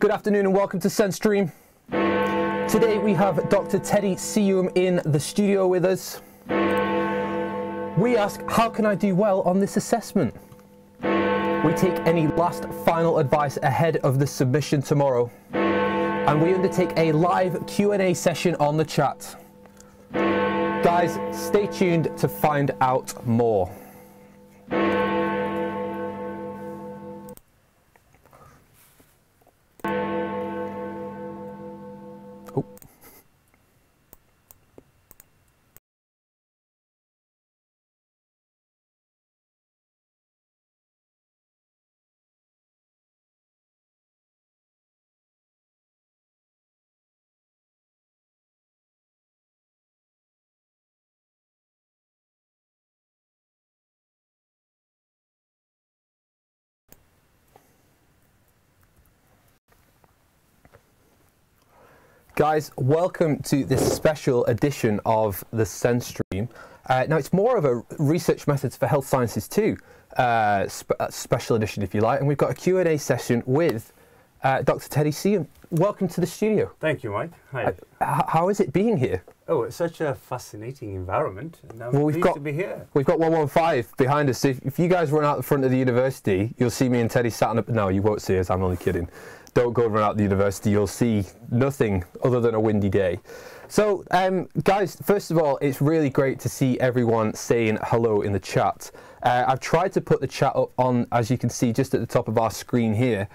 Good afternoon and welcome to SEN Stream. Today we have Dr. Teddy Seum in the studio with us. We ask, how can I do well on this assessment? We take any last final advice ahead of the submission tomorrow. And we undertake a live Q&A session on the chat. Guys, stay tuned to find out more. Guys, welcome to this special edition of the SEN Stream. Now, it's more of a research methods for health sciences too, special edition if you like, and we've got a Q&A session with Dr. Teddy Seum. Welcome to the studio. Thank you, Mike. Hi. How is it being here? Oh, it's such a fascinating environment, and I'm pleased to be here. We've got 115 behind us, so if you guys run out the front of the university, you'll see me and Teddy sat on a... No, you won't see us, I'm only kidding. Don't go run out the university, you'll see nothing other than a windy day. So, guys, first of all, it's really great to see everyone saying hello in the chat. I've tried to put the chat up on, as you can see, just at the top of our screen here.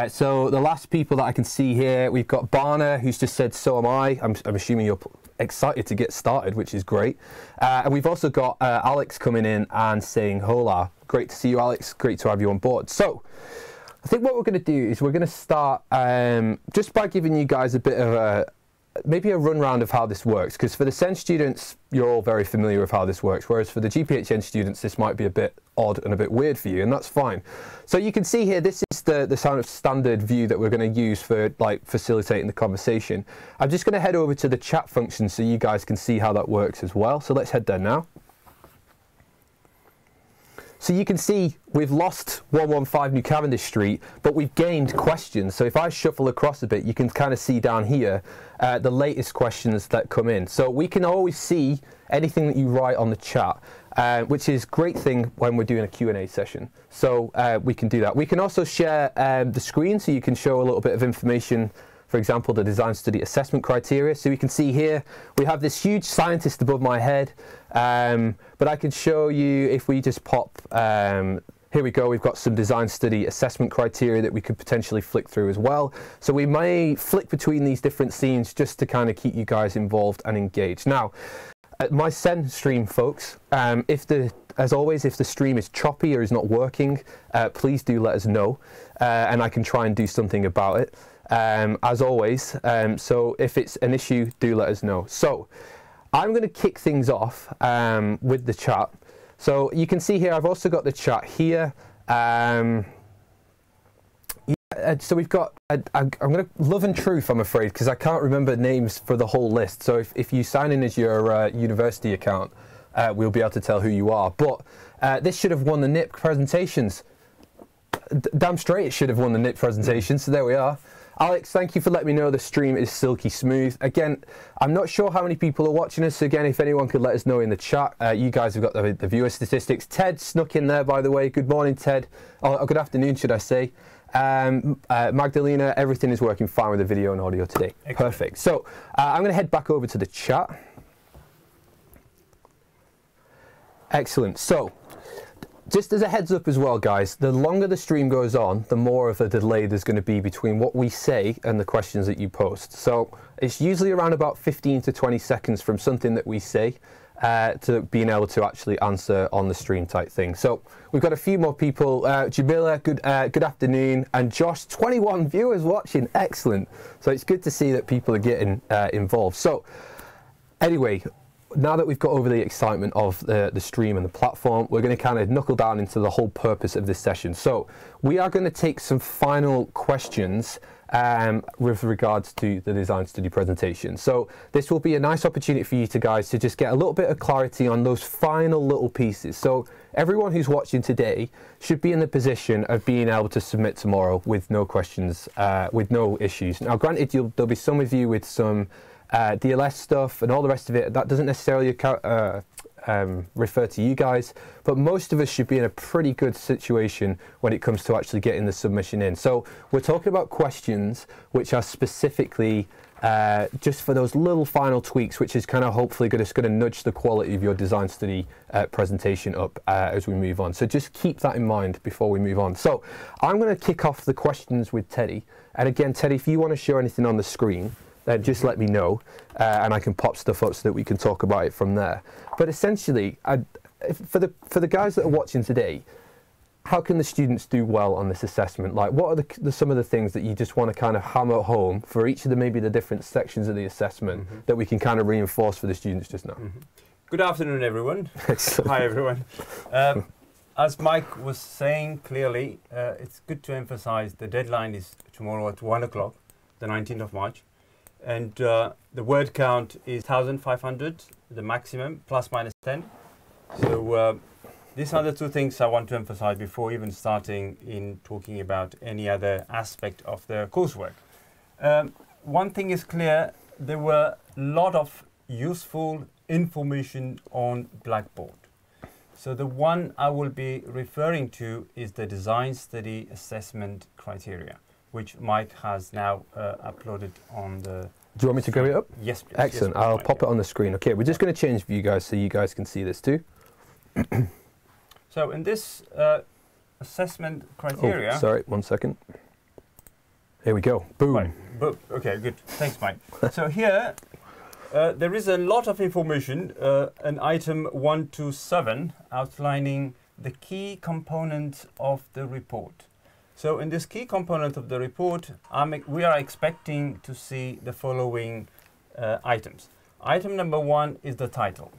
So the last people that I can see here, we've got Barna, who's just said, so am I. I'm assuming you're excited to get started, which is great. And we've also got Alex coming in and saying, hola. Great to see you, Alex. Great to have you on board. So, I think what we're going to do is we're going to start just by giving you guys a bit of maybe a run round of how this works, because for the SEN students, you're all very familiar with how this works, whereas for the GPHN students, this might be a bit odd and a bit weird for you, and that's fine. So you can see here, this is the kind of standard view that we're going to use for like facilitating the conversation. I'm just going to head over to the chat function so you guys can see how that works as well. So let's head there now. So you can see we've lost 115 New Cavendish Street, but we've gained questions. So if I shuffle across a bit, you can kind of see down here the latest questions that come in. So we can always see anything that you write on the chat, which is a great thing when we're doing a Q&A session. So we can do that. We can also share the screen so you can show a little bit of information. For example, the design study assessment criteria. So you can see here, we have this huge scientist above my head, but I can show you if we just pop, here we go, we've got some design study assessment criteria that we could potentially flick through as well. So we may flick between these different scenes just to kind of keep you guys involved and engaged. Now, at my SEN stream, folks, as always, if the stream is choppy or is not working, please do let us know, and I can try and do something about it. As always, so if it's an issue, do let us know. So I'm going to kick things off with the chat. So you can see here, I've also got the chat here. So we've got, I'm going to Love and Truth, I'm afraid, because I can't remember names for the whole list. So if you sign in as your university account, we'll be able to tell who you are. But this should have won the NIP presentations. Damn straight it should have won the NIP presentations, so there we are. Alex, thank you for letting me know the stream is silky smooth. Again, I'm not sure how many people are watching us. Again, if anyone could let us know in the chat. You guys have got the viewer statistics. Ted snuck in there, by the way. Good morning, Ted. Oh, good afternoon, should I say. Magdalena, everything is working fine with the video and audio today. Excellent. Perfect. So I'm going to head back over to the chat. Excellent. So, just as a heads up as well, guys, the longer the stream goes on, the more of a delay there's going to be between what we say and the questions that you post. So it's usually around about 15 to 20 seconds from something that we say to being able to actually answer on the stream type thing. So we've got a few more people. Jamila, good afternoon. And Josh, 21 viewers watching. Excellent. So it's good to see that people are getting involved. So anyway, now that we've got over the excitement of the stream and the platform, we're going to kind of knuckle down into the whole purpose of this session. So we are going to take some final questions with regards to the design study presentation. So this will be a nice opportunity for you guys to just get a little bit of clarity on those final little pieces. So everyone who's watching today should be in the position of being able to submit tomorrow with no questions, with no issues. Now, granted, there'll be some of you with some DLS stuff and all the rest of it. That doesn't necessarily refer to you guys, but most of us should be in a pretty good situation when it comes to actually getting the submission in. So we're talking about questions which are specifically just for those little final tweaks, which is kind of hopefully going to nudge the quality of your design study presentation up as we move on. So just keep that in mind before we move on. So I'm going to kick off the questions with Teddy. And again, Teddy, if you want to show anything on the screen, then just let me know, and I can pop stuff up so that we can talk about it from there. But essentially, for the guys that are watching today, how can the students do well on this assessment? Like, what are some of the things that you just want to kind of hammer home for each of maybe the different sections of the assessment that we can kind of reinforce for the students just now? Good afternoon, everyone. Hi, everyone. As Mike was saying clearly, it's good to emphasize the deadline is tomorrow at 1 o'clock, the 19th of March. And the word count is 1,500, the maximum, plus minus 10. So these are the two things I want to emphasize before even starting in talking about any other aspect of the coursework. One thing is clear, there were a lot of useful information on Blackboard. So the one I will be referring to is the design study assessment criteria, which Mike has now uploaded on the... Do you want me to go it up? Yes, please. Excellent. Yes, I'll pop it on the screen. Okay, we're just going to change view, guys, so you guys can see this too. So in this assessment criteria... Oh, sorry, 1 second. Here we go. Boom. Right. Okay, good. Thanks, Mike. So here, there is a lot of information, an item 1 to 7, outlining the key components of the report. So in this key component of the report, we are expecting to see the following items. Item number 1 is the title.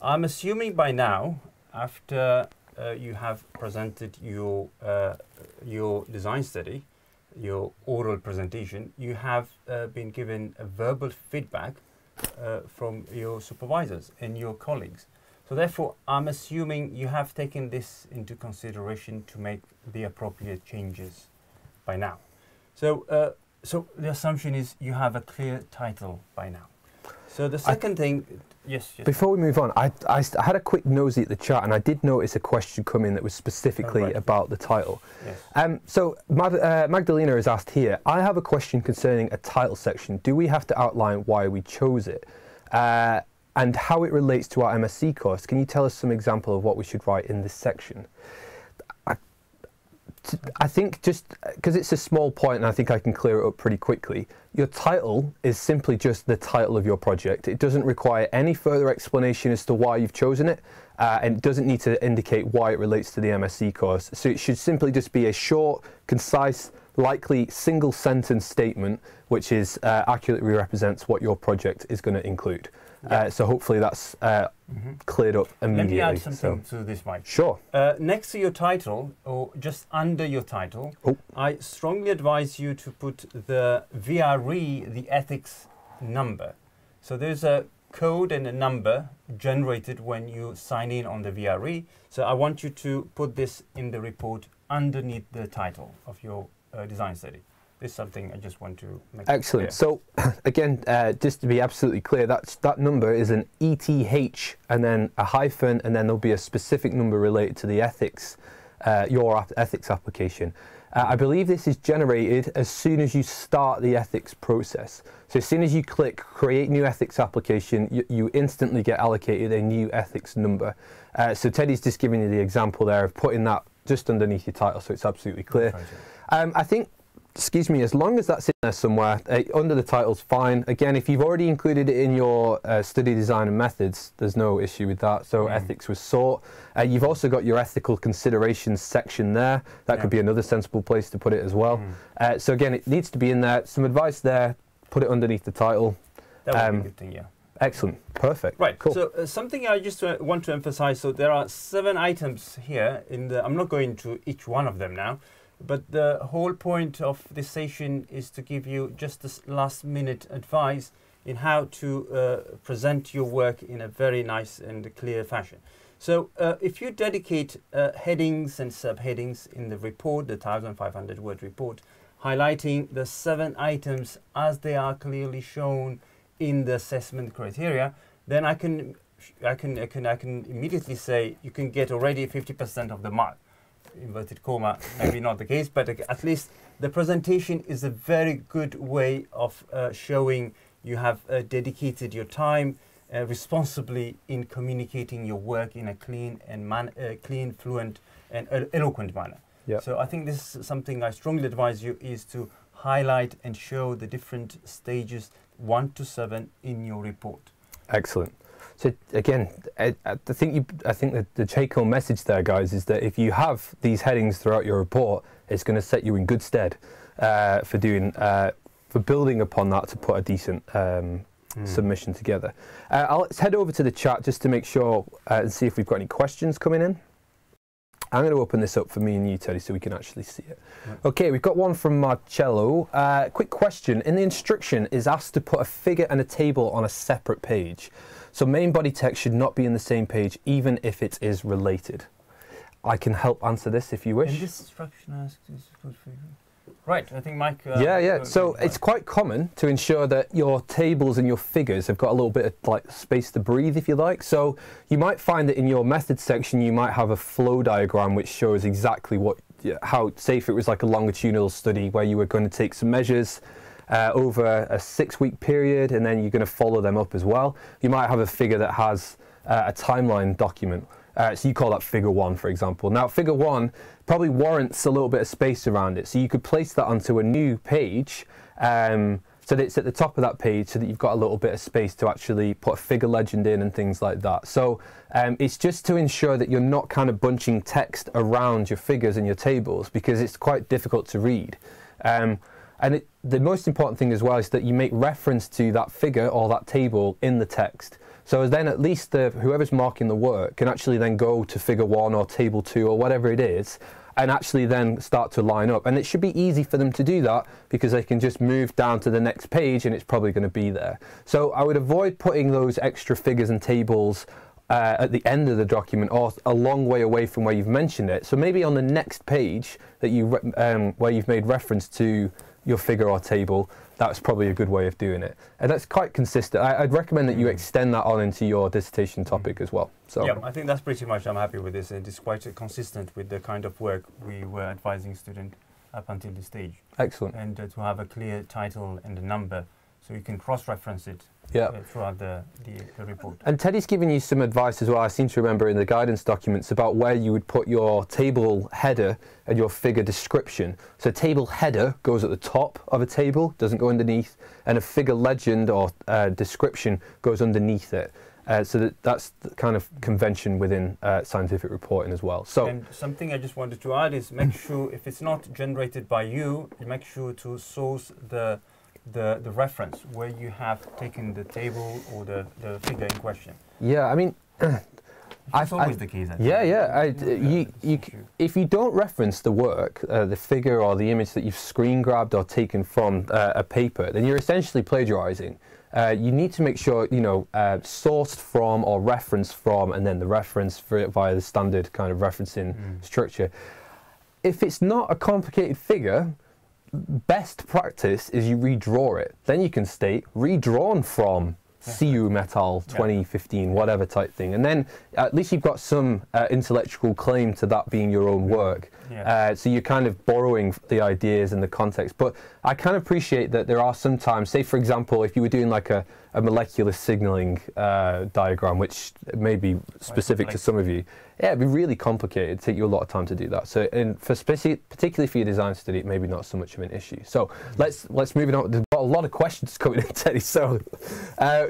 I'm assuming by now, after you have presented your design study, your oral presentation, you have been given a verbal feedback from your supervisors and your colleagues. So therefore, I'm assuming you have taken this into consideration to make the appropriate changes by now. So, so the assumption is you have a clear title by now. So the second thing, yes. Before we move on, I had a quick nosy at the chat, and I did notice a question come in that was specifically about the title. Yes. So Magdalena has asked here, I have a question concerning a title section. Do we have to outline why we chose it? And how it relates to our MSc course? Can you tell us some example of what we should write in this section? I think just because it's a small point, and I think I can clear it up pretty quickly, your title is simply just the title of your project. It doesn't require any further explanation as to why you've chosen it, and it doesn't need to indicate why it relates to the MSc course. So it should simply just be a short, concise, likely single sentence statement which is accurately represents what your project is going to include. So hopefully that's cleared up immediately. Let me add something to this, Mike. Sure. Next to your title, or just under your title, I strongly advise you to put the VRE, the ethics number. So there's a code and a number generated when you sign in on the VRE. So I want you to put this in the report underneath the title of your design study. This is something I just want to make Excellent. clear. So again, just to be absolutely clear, that number is an ETH and then a hyphen, and then there'll be a specific number related to the ethics, your ethics application. I believe this is generated as soon as you start the ethics process. So as soon as you click create new ethics application, you instantly get allocated a new ethics number. So Teddy's just giving you the example there of putting that just underneath your title, so it's absolutely clear. I think, excuse me, as long as that's in there somewhere, under the title's fine. Again, if you've already included it in your study design and methods, there's no issue with that. So ethics was sought. You've also got your ethical considerations section there. That could be another sensible place to put it as well. So again, it needs to be in there. Some advice there, put it underneath the title. That would be a good thing, yeah. Excellent. Perfect. Right. Cool. So something I just want to emphasize. So there are 7 items here in the, I'm not going to each one of them now, but the whole point of this session is to give you just this last minute advice in how to present your work in a very nice and clear fashion. So if you dedicate headings and subheadings in the report, the 1,500 word report, highlighting the 7 items as they are clearly shown in the assessment criteria, then I can immediately say you can get already 50% of the mark. Inverted comma, maybe not the case, but at least the presentation is a very good way of showing you have dedicated your time responsibly in communicating your work in a clean and clean, fluent, and eloquent manner. Yep. So I think this is something I strongly advise you is to highlight and show the different stages 1 to 7 in your report. Excellent. So again, I think that the take-home message there, guys, is that if you have these headings throughout your report, it's going to set you in good stead for building upon that to put a decent submission together. Let's head over to the chat just to make sure and see if we've got any questions coming in. I'm going to open this up for me and you, Teddy, so we can actually see it. Right. Okay, we've got one from Marcello. Quick question. In the instruction is asked to put a figure and a table on a separate page. So main body text should not be in the same page, even if it is related. I can help answer this if you wish. And this instruction asks is good for you. Right, I think Mike... yeah. So it's quite common to ensure that your tables and your figures have got a little bit of like space to breathe, if you like. So you might find that in your methods section, you might have a flow diagram which shows exactly how, say if it was like a longitudinal study where you were going to take some measures over a 6-week period, and then you're going to follow them up as well. You might have a figure that has a timeline document. So you call that figure 1, for example. Now, figure 1 probably warrants a little bit of space around it. So you could place that onto a new page so that it's at the top of that page so that you've got a little bit of space to actually put a figure legend in and things like that. So it's just to ensure that you're not kind of bunching text around your figures and your tables, because it's quite difficult to read. The most important thing as well is that you make reference to that figure or that table in the text. So then at least whoever's marking the work can actually then go to figure 1 or table 2 or whatever it is, and actually then start to line up. And it should be easy for them to do that because they can just move down to the next page and it's probably going to be there. So I would avoid putting those extra figures and tables at the end of the document or a long way away from where you've mentioned it. So maybe on the next page that where you've made reference to your figure or table, that's probably a good way of doing it. And that's quite consistent. I'd recommend that you extend that on into your dissertation topic as well. So yeah, I think that's pretty much, I'm happy with this, and it's quite consistent with the kind of work we were advising students up until this stage. Excellent. And to have a clear title and a number so you can cross-reference it throughout the report. And Teddy's given you some advice as well, I seem to remember in the guidance documents, about where you would put your table header and your figure description. So table header goes at the top of a table, doesn't go underneath, and a figure legend or description goes underneath it. So that's the kind of convention within scientific reporting as well. So, and something I just wanted to add is make sure if it's not generated by you, make sure to source the reference where you have taken the table or the figure in question. Yeah, I mean, it's always the case. If you don't reference the work, the figure or the image that you've screen grabbed or taken from a paper, then you're essentially plagiarizing. You need to make sure, sourced from or referenced from, and then the reference for it via the standard kind of referencing structure. If it's not a complicated figure, best practice is you redraw it. Then you can state redrawn from CU Metal 2015, whatever type thing. And then at least you've got some intellectual claim to that being your own work. So you're kind of borrowing the ideas and the context. But I can appreciate that there are some times, say for example, if you were doing like a molecular signaling diagram, which may be specific to some of you, it'd be really complicated. It'd take you a lot of time to do that. So particularly for your design study, it may be not so much of an issue. So let's move it on. There's got a lot of questions coming in, Teddy. So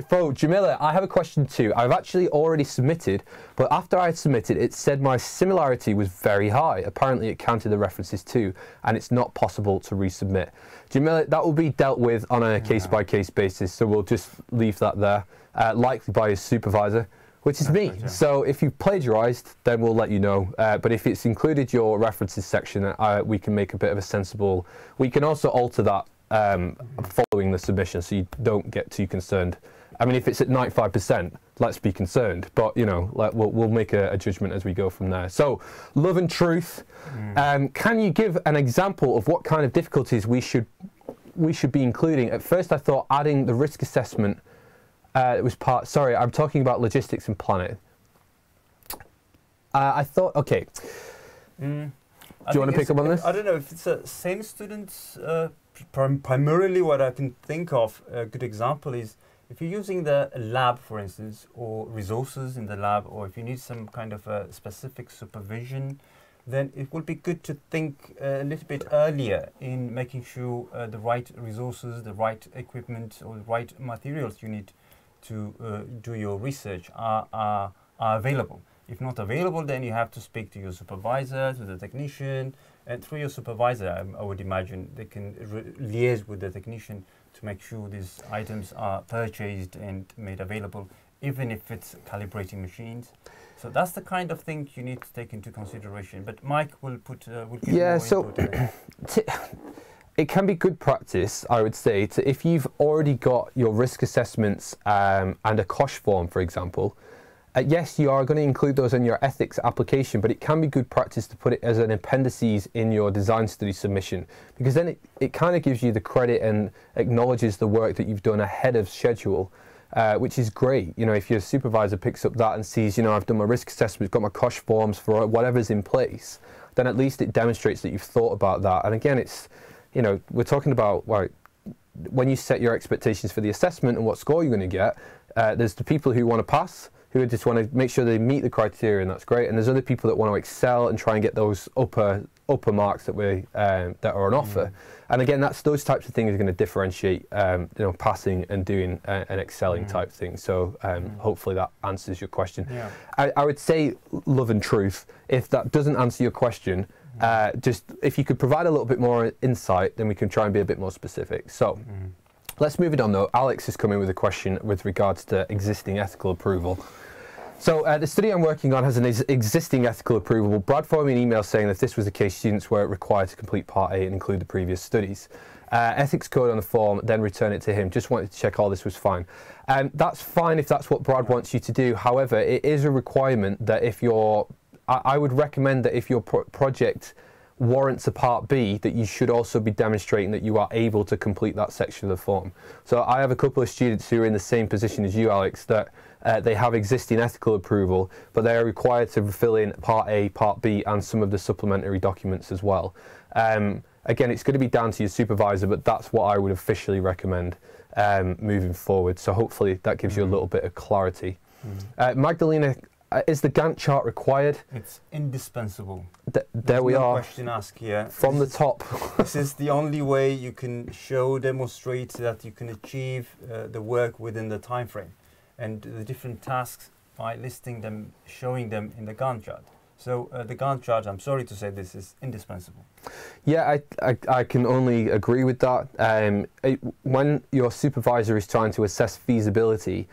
for Jamila, I have a question too. I've actually already submitted, but after I had submitted, it said my similarity was very high. Apparently it counted the references too, and it's not possible to resubmit. Jamila, that will be dealt with on a case-by-case basis, so we'll just leave that there, likely by his supervisor, which is me. So if you've plagiarized, then we'll let you know. But if it's included your references section, we can make a bit of a sensible... We can also alter that following the submission, so you don't get too concerned I mean, if it's at 95%, let's be concerned. But, you know, we'll make a judgment as we go from there. So, love and truth. Can you give an example of what kind of difficulties we should be including? At first, I thought adding the risk assessment was part. Sorry, I'm talking about logistics and planning. I thought, okay. Do you want to pick up on this? I don't know if it's SEN students. Primarily, what I can think of a good example is if you're using the lab, for instance, or resources in the lab, or if you need some kind of a specific supervision, then it would be good to think a little bit earlier in making sure the right resources, the right equipment, or the right materials you need to do your research are available. If not available, then you have to speak to your supervisor, to the technician, and through your supervisor, I would imagine they can liaise with the technician to make sure these items are purchased and made available, even if it's calibrating machines. So that's the kind of thing you need to take into consideration. But Mike will put will give you more input on that. It can be good practice, I would say, if you've already got your risk assessments and a COSH form, for example. Yes, you are going to include those in your ethics application, but it can be good practice to put it as an appendices in your design study submission, because then it kind of gives you the credit and acknowledges the work that you've done ahead of schedule, which is great. You know, if your supervisor picks up that and sees, you know, I've done my risk assessment, got my COSH forms for whatever's in place, then at least it demonstrates that you've thought about that. And again, it's, you know, we're talking about, well, when you set your expectations for the assessment and what score you're going to get, there's the people who want to pass, who just want to make sure they meet the criteria, and that's great. And there's other people that want to excel and try and get those upper marks that that are on offer. And again, those types of things are going to differentiate, you know, passing and doing an excelling type thing. So hopefully that answers your question. Yeah. I would say love and truth. If that doesn't answer your question, just if you could provide a little bit more insight, then we can try and be a bit more specific. So. Let's move it on though. Alex has come in with a question with regards to existing ethical approval. So the study I'm working on has an existing ethical approval. Brad forwarded me an email saying that if this was the case, students were required to complete Part A and include the previous studies. Ethics code on the form, then return it to him. Just wanted to check all this was fine. That's fine if that's what Brad wants you to do. However, it is a requirement that if I would recommend that if your project warrants a Part B, that you should also be demonstrating that you are able to complete that section of the form. So I have a couple of students who are in the same position as you, Alex, that they have existing ethical approval, but they are required to fill in Part A, Part B, and some of the supplementary documents as well. Again, it's going to be down to your supervisor, but that's what I would officially recommend moving forward. So hopefully that gives you a little bit of clarity. Magdalena, is the Gantt chart required? It's indispensable. There we are. Question asked here. From the top. This is the only way you can demonstrate that you can achieve the work within the time frame, and the different tasks by listing them, showing them in the Gantt chart. So the Gantt chart, I'm sorry to say this, is indispensable. Yeah, I can only agree with that. When your supervisor is trying to assess feasibility,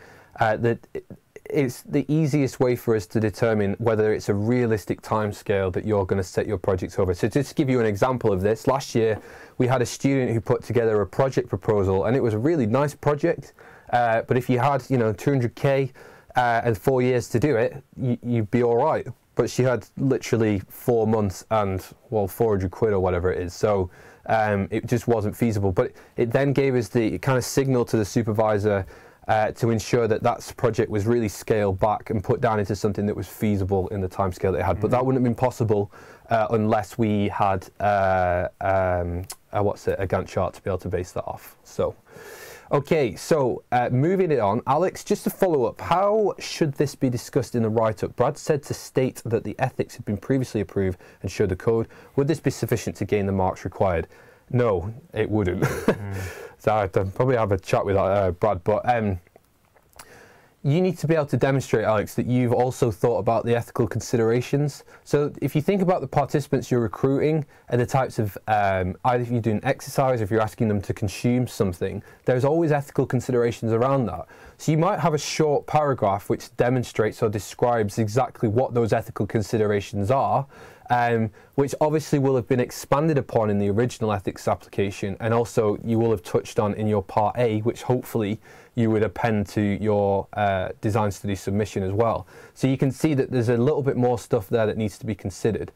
it's the easiest way for us to determine whether it's a realistic timescale that you're going to set your projects over. So just to give you an example of this, last year we had a student who put together a project proposal, and it was a really nice project. But if you had, you know, 200K and 4 years to do it, you'd be all right. But she had literally 4 months and, well, 400 quid or whatever it is. So it just wasn't feasible. But it then gave us the kind of signal to the supervisor to ensure that that project was really scaled back and put down into something that was feasible in the timescale that it had. But that wouldn't have been possible unless we had a Gantt chart to be able to base that off. So, okay, so moving it on, Alex, just to follow up, how should this be discussed in the write-up? Brad said to state that the ethics had been previously approved and show the code. Would this be sufficient to gain the marks required? No, it wouldn't. So I'd probably have a chat with Brad, but you need to be able to demonstrate, Alex, that you've also thought about the ethical considerations. So if you think about the participants you're recruiting and the types of, either if you're doing exercise or if you're asking them to consume something, there's always ethical considerations around that. So you might have a short paragraph which demonstrates or describes exactly what those ethical considerations are, which obviously will have been expanded upon in the original ethics application, and also you will have touched on in your Part A, which hopefully you would append to your design study submission as well. So you can see that there's a little bit more stuff there that needs to be considered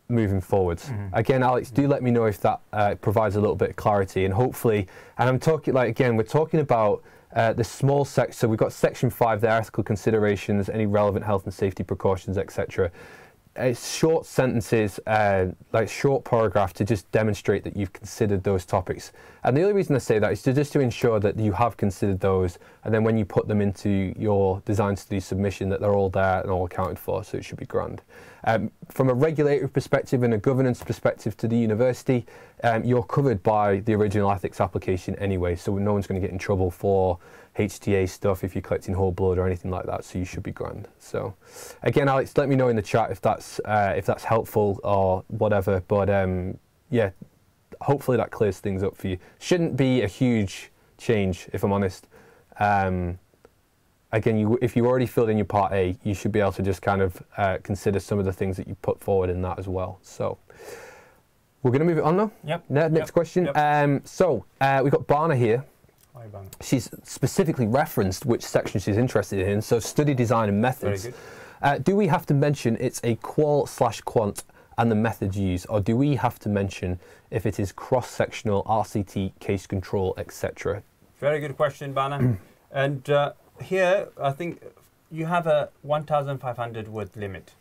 moving forwards. Again, Alex, do let me know if that provides a little bit of clarity, and hopefully, and I'm talking, like, again, we're talking about the small section, so we've got section 5 there, ethical considerations, any relevant health and safety precautions, etc. It's short sentences, like short paragraph, to just demonstrate that you've considered those topics. And the only reason I say that is just to ensure that you have considered those, and then when you put them into your design study submission, that they're all there and all accounted for, so it should be grand. From a regulatory perspective and a governance perspective to the university, you're covered by the original ethics application anyway, so no one's going to get in trouble for HTA stuff if you're collecting whole blood or anything like that, so you should be grand. So again, Alex, let me know in the chat if that's helpful or whatever, but yeah, hopefully that clears things up for you. Shouldn't be a huge change, if I'm honest. Again, if you already filled in your Part A, you should be able to just kind of consider some of the things that you put forward in that as well. So we're going to move it on now. Yep. Next question. Yep. So we've got Barna here. Hi, Barna. She's specifically referenced which section she's interested in. So study design and methods. Very good. Do we have to mention it's a qual/quant and the methods used, or do we have to mention if it is cross-sectional, RCT, case control, etc.? Very good question, Barna. And here, I think you have a 1,500 word limit.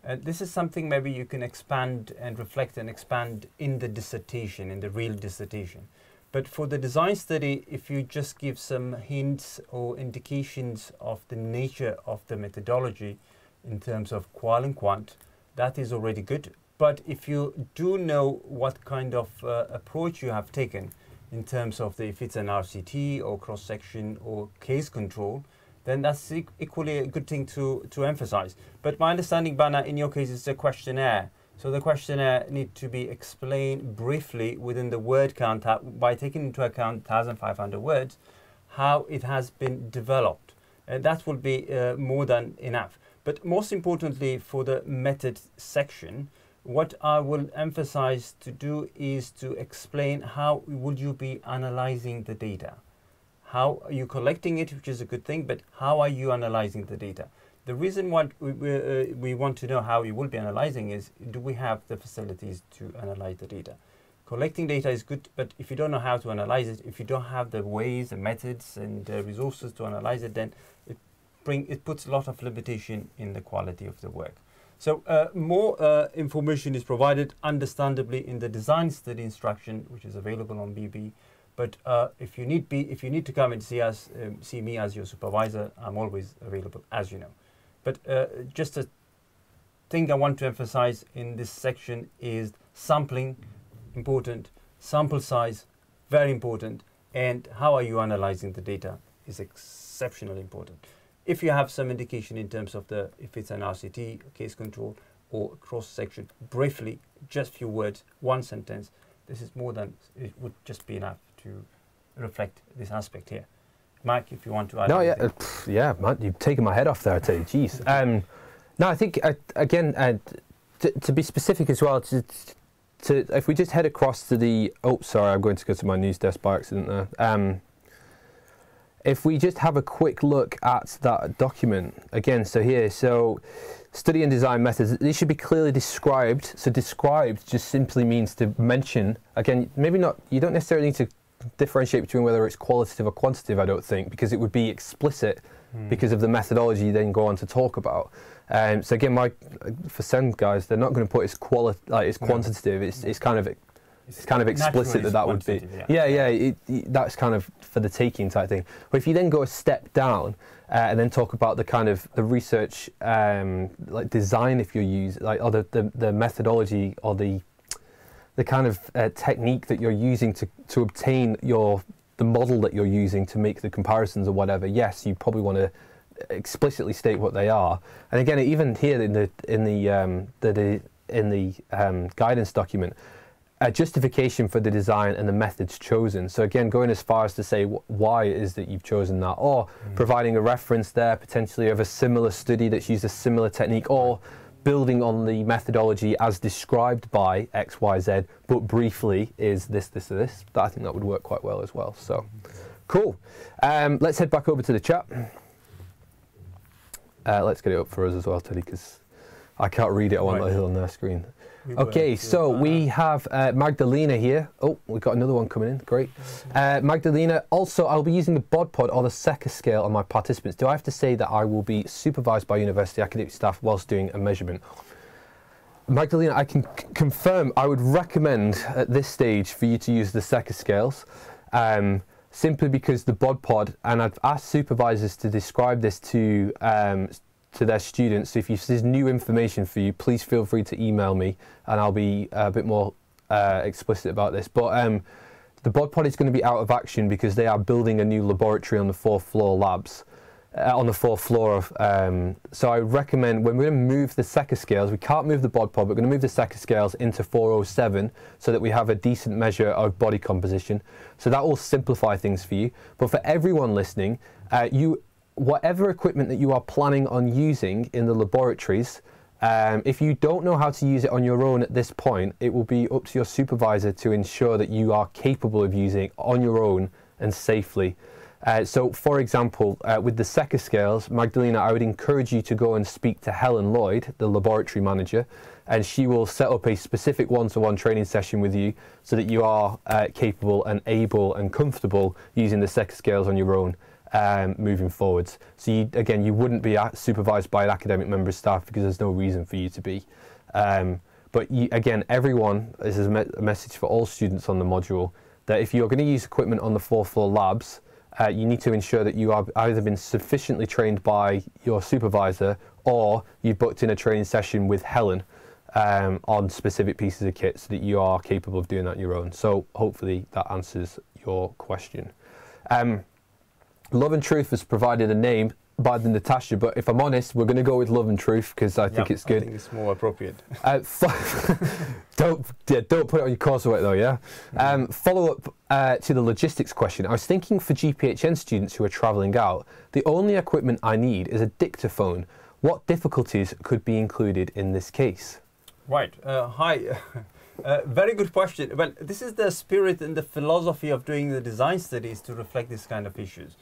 This is something maybe you can expand and reflect and expand in the dissertation, in the real dissertation. But for the design study, if you just give some hints or indications of the nature of the methodology in terms of qual and quant, that is already good. But if you do know what kind of approach you have taken in terms of if it's an RCT or cross-section or case control, then that's equally a good thing to emphasize. But my understanding, Bana, in your case, is a questionnaire. So the questionnaire needs to be explained briefly within the word count by taking into account 1,500 words, how it has been developed. That will be more than enough. But most importantly, for the method section, what I will emphasize to do is to explain how would you be analyzing the data. How are you collecting it, which is a good thing, but how are you analyzing the data? The reason why we want to know how we will be analyzing is, do we have the facilities to analyze the data? Collecting data is good, but if you don't know how to analyze it, if you don't have the ways and methods and resources to analyze it, then it puts a lot of limitation in the quality of the work. So more information is provided, understandably, in the design study instruction, which is available on BB. But if you need to come and see me as your supervisor, I'm always available, as you know. But just a thing I want to emphasize in this section is sampling, important, sample size, very important, and how are you analyzing the data is exceptionally important. If you have some indication in terms of if it's an RCT, case control, or cross-section, briefly, just few words, one sentence, this is more than, it would just be enough to reflect this aspect here. Mike, if you want to add anything. Yeah, man, you've taken my head off there, I tell you, jeez. No, I think, again, to be specific as well, if we just head across to the, oh, sorry, I'm going to go to my news desk by accident there. If we just have a quick look at that document, again, so here, so study and design methods, these should be clearly described. So described just simply means to mention, again, maybe not, you don't necessarily need to differentiate between whether it's qualitative or quantitative, I don't think, because it would be explicit because of the methodology you then go on to talk about. So again, for SEN guys, they're not going to put it's quantitative. It's kind of explicit that would be. Yeah. That's kind of for the taking type thing. But if you then go a step down and then talk about the kind of the research like design, if you use or the methodology or the kind of technique that you're using to obtain the model that you're using to make the comparisons or whatever, yes, you probably want to explicitly state what they are. And again, even here in the guidance document, a justification for the design and the methods chosen. So again, going as far as to say why it is that you've chosen that, or providing a reference there potentially of a similar study that's used a similar technique, or building on the methodology as described by XYZ, but briefly is this, this, or this. I think that would work quite well as well. So, cool. Let's head back over to the chat. Let's get it up for us as well, Teddy, because I can't read it. I want it on their screen. Okay, so we have Magdalena here. Oh, we've got another one coming in. Great. Magdalena, also, I'll be using the bod pod or the Secker scale on my participants. Do I have to say that I will be supervised by university academic staff whilst doing a measurement? Magdalena, I can confirm I would recommend at this stage for you to use the Secker scales. Simply because the bod pod, and I've asked supervisors to describe this to their students. So if there's new information for you, please feel free to email me and I'll be a bit more explicit about this. But the bod pod is going to be out of action because they are building a new laboratory on the 4th floor labs. On the 4th floor of, so I recommend when we're going to move the Secker scales, we can't move the bod pod, but we're going to move the Secker scales into 407 so that we have a decent measure of body composition. So that will simplify things for you. But for everyone listening, whatever equipment that you are planning on using in the laboratories, if you don't know how to use it on your own at this point, it will be up to your supervisor to ensure that you are capable of using it on your own and safely. So, for example, with the Secker scales, Magdalena, I would encourage you to go and speak to Helen Lloyd, the laboratory manager, and she will set up a specific one-to-one training session with you so that you are capable and able and comfortable using the Secker scales on your own moving forwards. So, you wouldn't be supervised by an academic member of staff because there's no reason for you to be. But again, everyone, this is a message for all students on the module, that if you're going to use equipment on the 4th floor labs, you need to ensure that you have either been sufficiently trained by your supervisor or you've booked in a training session with Helen on specific pieces of kit so that you are capable of doing that on your own. So hopefully that answers your question. Love and Truth has provided a name by the Natasha, but if I'm honest, we're going to go with Love and Truth because I think it's good. I think it's more appropriate. Don't put it on your coursework though, yeah? Follow up to the logistics question. I was thinking for GPHN students who are travelling out, the only equipment I need is a dictaphone. What difficulties could be included in this case? Right. Hi. Very good question. Well, this is the spirit and the philosophy of doing the design studies to reflect this kind of issues.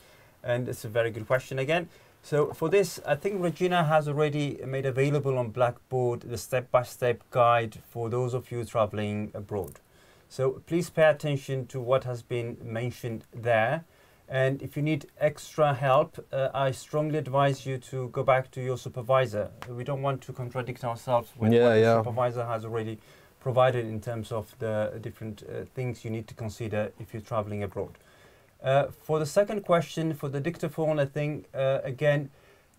And it's a very good question again. So for this, I think Regina has already made available on Blackboard the step-by-step guide for those of you traveling abroad. So please pay attention to what has been mentioned there. And if you need extra help, I strongly advise you to go back to your supervisor. We don't want to contradict ourselves with what the supervisor has already provided in terms of the different things you need to consider if you're traveling abroad. For the second question, for the dictaphone, I think, again,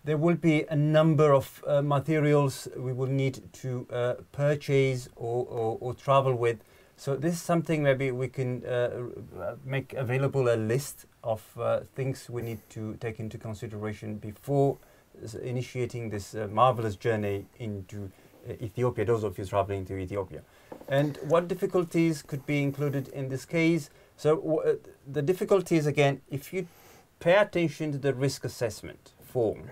there will be a number of materials we will need to purchase or travel with. So this is something maybe we can make available a list of things we need to take into consideration before initiating this marvelous journey into Ethiopia, those of you traveling to Ethiopia. And what difficulties could be included in this case? So the difficulties, again, if you pay attention to the risk assessment form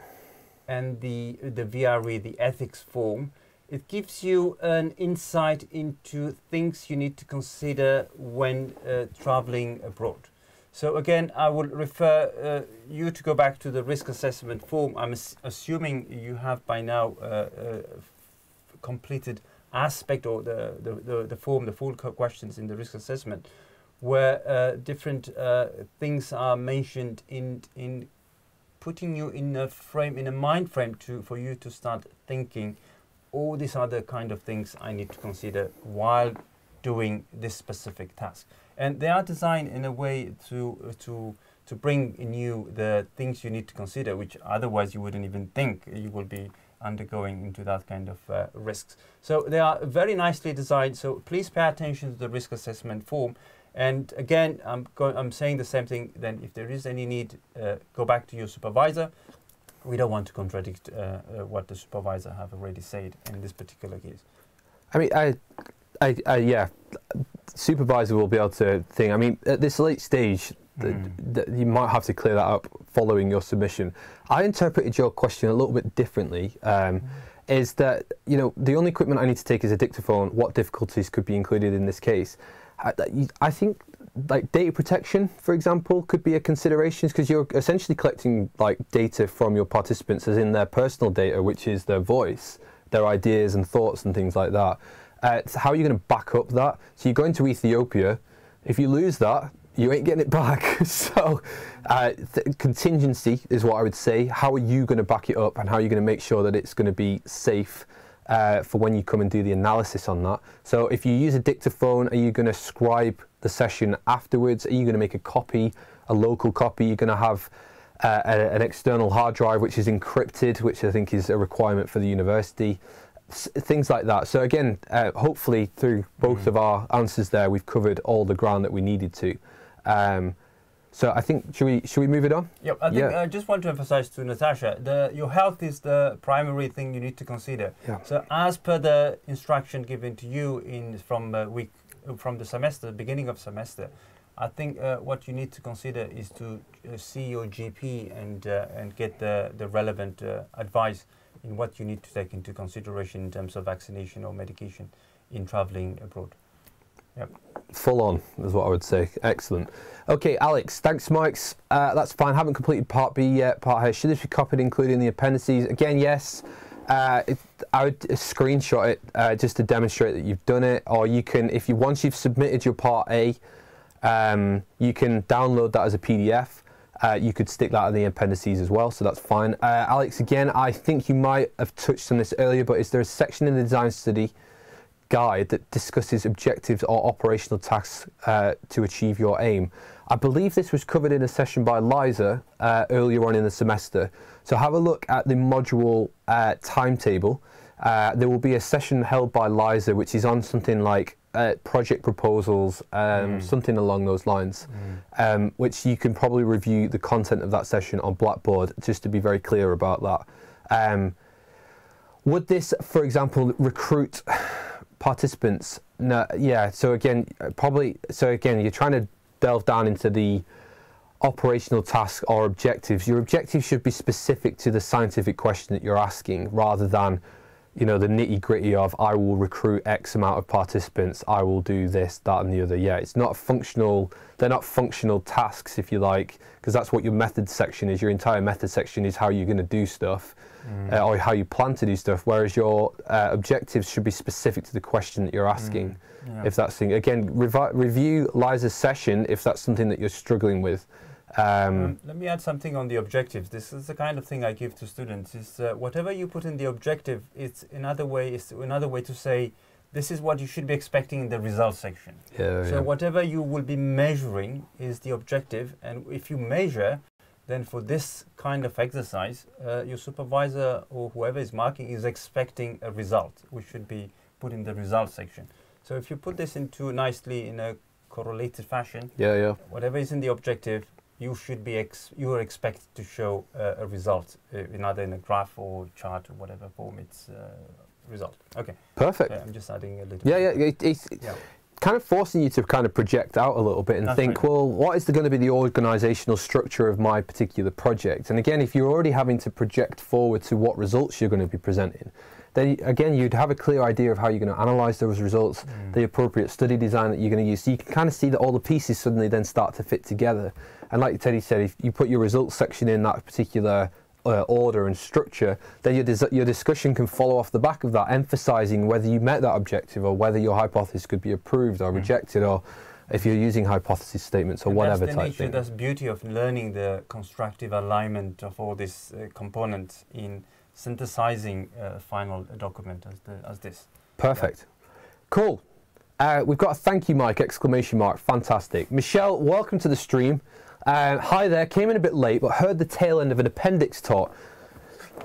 and the VRE, the ethics form, it gives you an insight into things you need to consider when traveling abroad. So again, I will refer you to go back to the risk assessment form. I'm assuming you have by now completed aspect or the form, the full questions in the risk assessment, where different things are mentioned in putting you in a frame, in a mind frame for you to start thinking, all these are the kind of things I need to consider while doing this specific task. And they are designed in a way to bring in you the things you need to consider, which otherwise you wouldn't even think you will be undergoing into that kind of risks. So they are very nicely designed. So please pay attention to the risk assessment form. And again, I'm saying the same thing. Then, if there is any need, go back to your supervisor. We don't want to contradict what the supervisor have already said in this particular case. I mean, yeah, supervisor will be able to think. I mean, at this late stage, you might have to clear that up following your submission. I interpreted your question a little bit differently. is that, you know, the only equipment I need to take is a dictaphone. What difficulties could be included in this case? I think like data protection, for example, could be a consideration, because you're essentially collecting like data from your participants, as in their personal data, which is their voice, their ideas and thoughts and things like that. So how are you going to back up that? So you're going to Ethiopia. If you lose that, you ain't getting it back. So contingency is what I would say. How are you going to back it up, and how are you going to make sure that it's going to be safe for when you come and do the analysis on that? So if you use a dictaphone, are you going to scribe the session afterwards? Are you going to make a copy, a local copy? You're going to have an external hard drive which is encrypted, which I think is a requirement for the university. Things like that. So again, hopefully through both of our answers there, we've covered all the ground that we needed to. So I think, should we move it on? Yep, I think I just want to emphasize to Natasha, your health is the primary thing you need to consider. Yeah. So as per the instruction given to you from the semester, beginning of semester, I think what you need to consider is to see your GP and get the relevant advice in what you need to take into consideration in terms of vaccination or medication in traveling abroad. Yep. Full on is what I would say. Excellent. Okay, Alex, thanks, Mike's. That's fine. Haven't completed part B yet. Part A, should this be copied, including the appendices? Again, yes. I would screenshot it just to demonstrate that you've done it, or you can, once you've submitted your part A, you can download that as a PDF. You could stick that in the appendices as well, so that's fine. Alex, again, I think you might have touched on this earlier, but is there a section in the design study guide that discusses objectives or operational tasks to achieve your aim? I believe this was covered in a session by Liza earlier on in the semester. So have a look at the module timetable. There will be a session held by Liza which is on something like project proposals, something along those lines, which you can probably review the content of that session on Blackboard, just to be very clear about that. Would this, for example, recruit participants? No, yeah. So again, you're trying to delve down into the operational tasks or objectives. Your objectives should be specific to the scientific question that you're asking, rather than, you know, the nitty-gritty of I will recruit X amount of participants, I will do this, that and the other. Yeah, it's not functional. They're not functional tasks, if you like, because that's what your method section is. Your entire method section is how you're going to do stuff, or how you plan to do stuff, whereas your objectives should be specific to the question that you're asking. Yeah. If that's thing, again, review Liza's session if that's something that you're struggling with. Let me add something on the objectives. This is the kind of thing I give to students. Is whatever you put in the objective, it's another way to say this is what you should be expecting in the results section. So whatever you will be measuring is the objective, and if you measure, then for this kind of exercise, your supervisor or whoever is marking is expecting a result, which should be put in the results section. So if you put this into nicely in a correlated fashion, whatever is in the objective, you should be you are expected to show a result in either in a graph or chart or whatever form it's result. Okay. Perfect. I'm just adding a little. It's kind of forcing you to kind of project out a little bit and think, well, what is going to be the organisational structure of my particular project? And again, if you're already having to project forward to what results you're going to be presenting, then again, you'd have a clear idea of how you're going to analyse those results, the appropriate study design that you're going to use. So you can kind of see that all the pieces suddenly then start to fit together. And like Teddy said, if you put your results section in that particular order and structure, then your discussion can follow off the back of that, emphasising whether you met that objective or whether your hypothesis could be approved or rejected, or if you're using hypothesis statements or whatever type thing. That's the beauty of learning the constructive alignment of all these components in synthesizing a final document as this. Perfect. Cool. We've got a thank you, Mike, exclamation mark. Fantastic. Michelle, welcome to the stream. Hi there, came in a bit late, but heard the tail end of an appendix talk.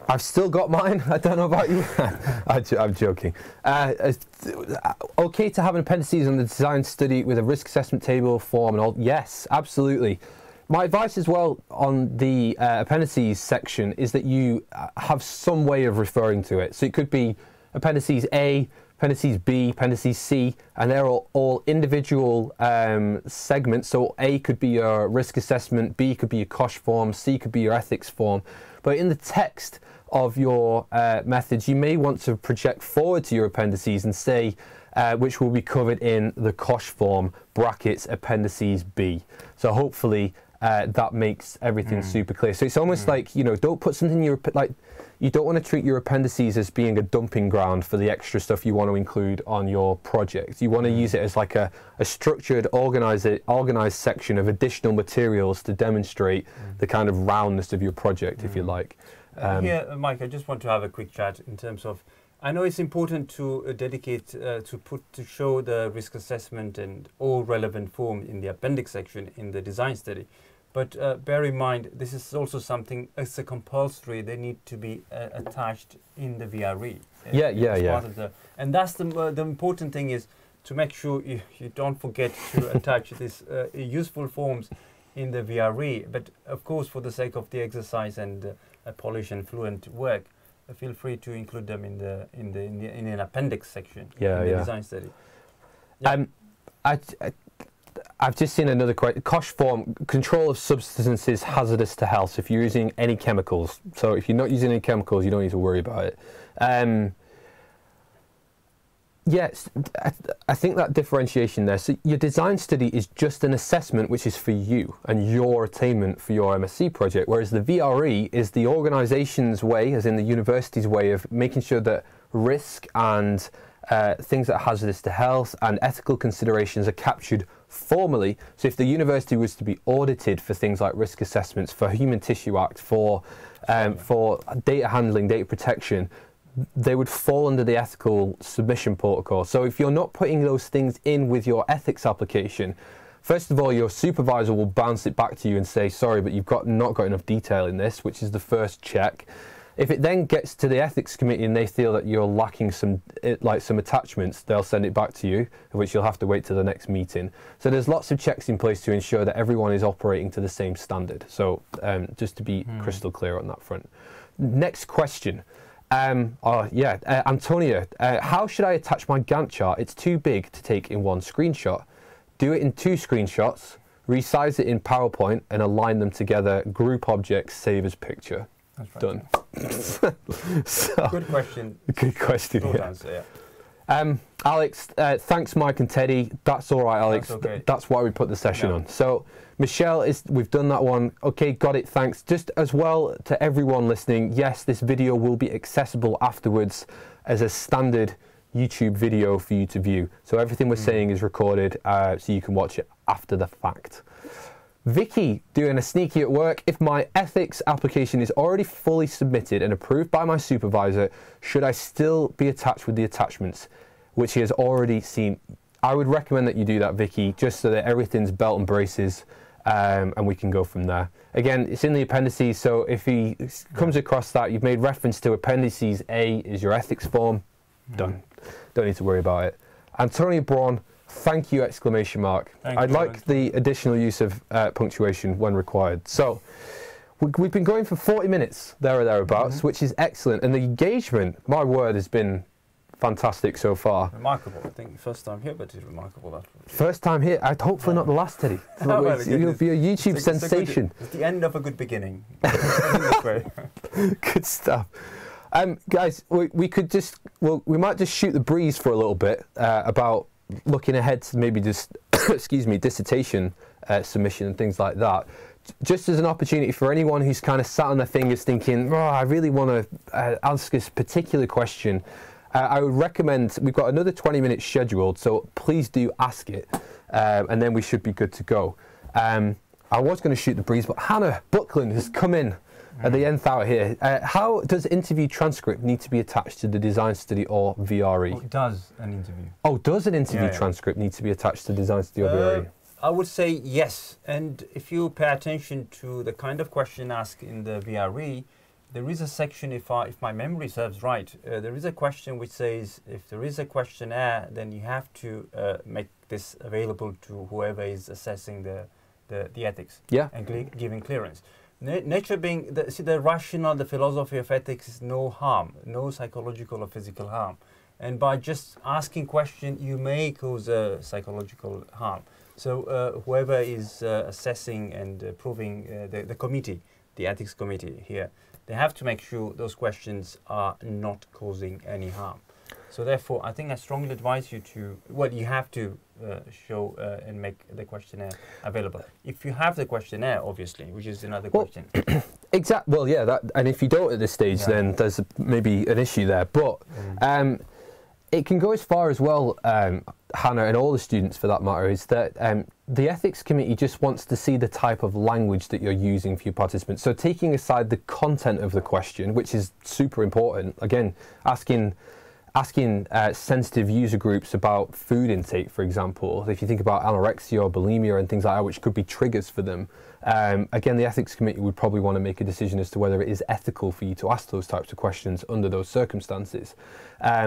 I've still got mine. I don't know about you. I'm joking. Okay to have an appendices on the design study with a risk assessment table form and all. Yes, absolutely. My advice as well on the appendices section is that you have some way of referring to it. So it could be appendices A, appendices B, appendices C, and they're all individual segments. So A could be your risk assessment, B could be your COSH form, C could be your ethics form. But in the text of your methods, you may want to project forward to your appendices and say, which will be covered in the COSH form, brackets, appendices B. So hopefully that makes everything super clear. So it's almost like, you know, don't put something in your, like, you don't want to treat your appendices as being a dumping ground for the extra stuff you want to include on your project. You want to use it as like a structured, organized section of additional materials to demonstrate the kind of roundness of your project, if you like. Here, Mike, I just want to have a quick chat in terms of, I know it's important to dedicate, to show the risk assessment and all relevant form in the appendix section in the design study. But bear in mind, this is also something, it's a compulsory, they need to be attached in the VRE. Part of the, and that's the important thing is to make sure you don't forget to attach these useful forms in the VRE. But of course, for the sake of the exercise and polish and fluent work, feel free to include them in an appendix section in the design study. I've just seen another question. COSH form, control of substances hazardous to health. If you're using any chemicals, so if you're not using any chemicals, you don't need to worry about it. Yes, I think that differentiation there. So your design study is just an assessment which is for you and your attainment for your MSc project, whereas the VRE is the organisation's way, as in the university's way, of making sure that risk and things that are hazardous to health and ethical considerations are captured formally. So if the university was to be audited for things like risk assessments, for Human Tissue Act, for data handling, data protection, they would fall under the ethical submission protocol. So if you're not putting those things in with your ethics application, first of all, your supervisor will bounce it back to you and say, sorry, but you've not got enough detail in this, which is the first check. If it then gets to the ethics committee and they feel that you're lacking some attachments, they'll send it back to you, which you'll have to wait till the next meeting. So there's lots of checks in place to ensure that everyone is operating to the same standard. So just to be crystal clear on that front. Next question. Antonia, how should I attach my Gantt chart? It's too big to take in one screenshot. Do it in 2 screenshots, resize it in PowerPoint and align them together, group objects, save as picture. That's right. Done. So, good question. Good question. Short answer, yeah. Alex, thanks, Mike and Teddy. That's all right, Alex. That's okay. That's why we put the session on. So, Michelle, we've done that one. Okay, got it. Thanks. Just as well to everyone listening, yes, this video will be accessible afterwards as a standard YouTube video for you to view. So everything we're saying is recorded, so you can watch it after the fact. Vicky, doing a sneaky at work. If my ethics application is already fully submitted and approved by my supervisor, should I still be attached with the attachments, which he has already seen? I would recommend that you do that, Vicky, just so that everything's belt and braces, and we can go from there. Again, it's in the appendices, so if he comes across that, you've made reference to appendices A is your ethics form. Done. Don't need to worry about it. Antonio Braun, thank you, exclamation mark. I'd like the additional use of punctuation when required. So we've been going for 40 minutes, there or thereabouts, which is excellent. And the engagement, my word, has been fantastic so far. Remarkable. I think first time here, but it's remarkable. That first time here. Hopefully not the last, Teddy. Well, it'll be a YouTube sensation. It's the end of a good beginning. Good stuff. Guys, we might just shoot the breeze for a little bit about looking ahead to maybe just, excuse me, dissertation submission and things like that. Just as an opportunity for anyone who's kind of sat on their fingers thinking, oh, I really want to ask this particular question, I would recommend, we've got another 20 minutes scheduled, so please do ask it, and then we should be good to go. I was going to shoot the breeze, but Hannah Buckland has come in at the nth hour here. How does interview transcript need to be attached to the design study or VRE? Oh, it does an interview. Oh, does an interview transcript need to be attached to design study or VRE? I would say yes. And if you pay attention to the kind of question asked in the VRE, there is a section, if my memory serves right, there is a question which says if there is a questionnaire, then you have to make this available to whoever is assessing the ethics and giving clearance. Nature being, the rationale, the philosophy of ethics is no harm, no psychological or physical harm. And by just asking question, you may cause psychological harm. So whoever is assessing and approving the committee, the ethics committee here, they have to make sure those questions are not causing any harm. So therefore, I think I strongly advise you to, well, you have to show and make the questionnaire available. If you have the questionnaire, obviously, which is another question. Exactly. Well, yeah, and if you don't at this stage, then there's maybe an issue there. But it can go as far as well, Hannah, and all the students for that matter, is that the ethics committee just wants to see the type of language that you're using for your participants. So taking aside the content of the question, which is super important, again, asking sensitive user groups about food intake, for example, if you think about anorexia or bulimia and things like that, which could be triggers for them, again, the ethics committee would probably want to make a decision as to whether it is ethical for you to ask those types of questions under those circumstances,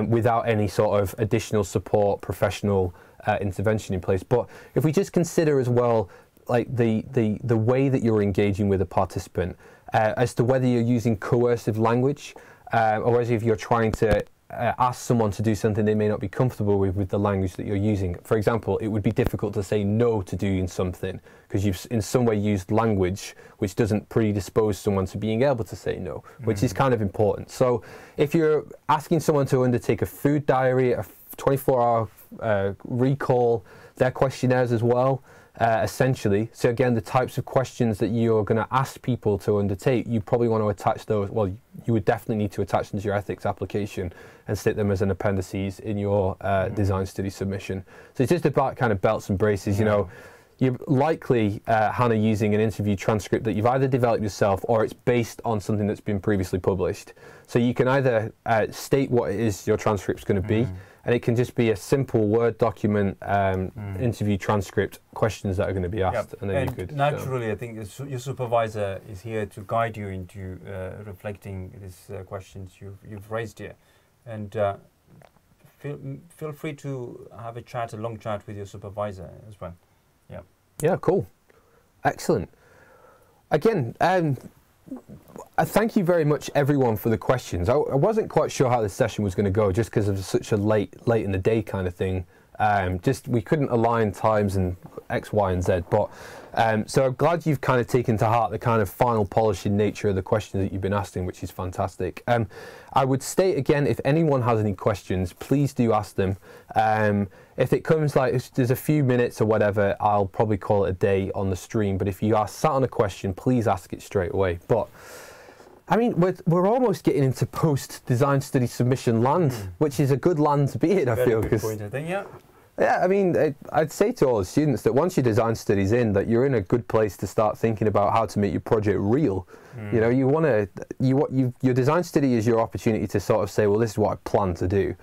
without any sort of additional support, professional intervention in place. But if we just consider as well, like the way that you're engaging with a participant, as to whether you're using coercive language, or as if you're trying to ask someone to do something they may not be comfortable with the language that you're using. For example, it would be difficult to say no to doing something because you've in some way used language which doesn't predispose someone to being able to say no, which is kind of important. So if you're asking someone to undertake a food diary, a 24-hour recall, their questionnaires as well, essentially. So again, the types of questions that you're going to ask people to undertake, you probably want to attach those, well, you would definitely need to attach them to your ethics application and stick them as an appendices in your design study submission. So it's just about kind of belts and braces, you know. You're likely, Hannah, using an interview transcript that you've either developed yourself or it's based on something that's been previously published. So you can either state what it is your transcript's going to be, and it can just be a simple Word document, interview transcript, questions that are going to be asked. And then you could, naturally, I think your supervisor is here to guide you into reflecting these questions you've raised here. And feel free to have a long chat with your supervisor as well. Yeah. Yeah, cool. Excellent. Again, I thank you very much, everyone, for the questions. I wasn't quite sure how this session was going to go, just because of such a late in the day kind of thing. Just we couldn't align times and X, Y, and Z. But so I'm glad you've kind of taken to heart the kind of final polishing nature of the questions that you've been asking, which is fantastic. I would state again, if anyone has any questions, please do ask them. If it comes like there's a few minutes or whatever, I'll probably call it a day on the stream. But if you are sat on a question, please ask it straight away. But I mean, we're almost getting into post-design study submission land, which is a good land to be in, I feel. Good point, I think, yeah. Yeah, I mean, I'd say to all the students that once your design study's in, that you're in a good place to start thinking about how to make your project real. You know, your design study is your opportunity to sort of say, well, this is what I plan to do.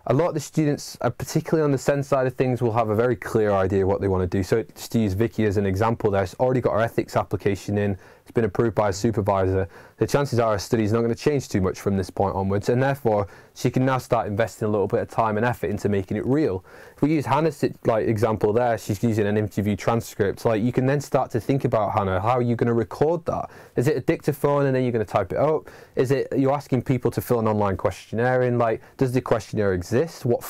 A lot of the students, particularly on the SEN side of things, will have a very clear idea what they want to do. So just to use Vicky as an example there, it's already got our ethics application in, it's been approved by a supervisor. The chances are her study is not going to change too much from this point onwards, and therefore she can now start investing a little bit of time and effort into making it real. If we use Hannah's example there, she's using an interview transcript. Like, you can then start to think about, Hannah, how are you going to record that? Is it a dictaphone and then you're going to type it out? Is it you're asking people to fill an online questionnaire in? Like, does the questionnaire exist? What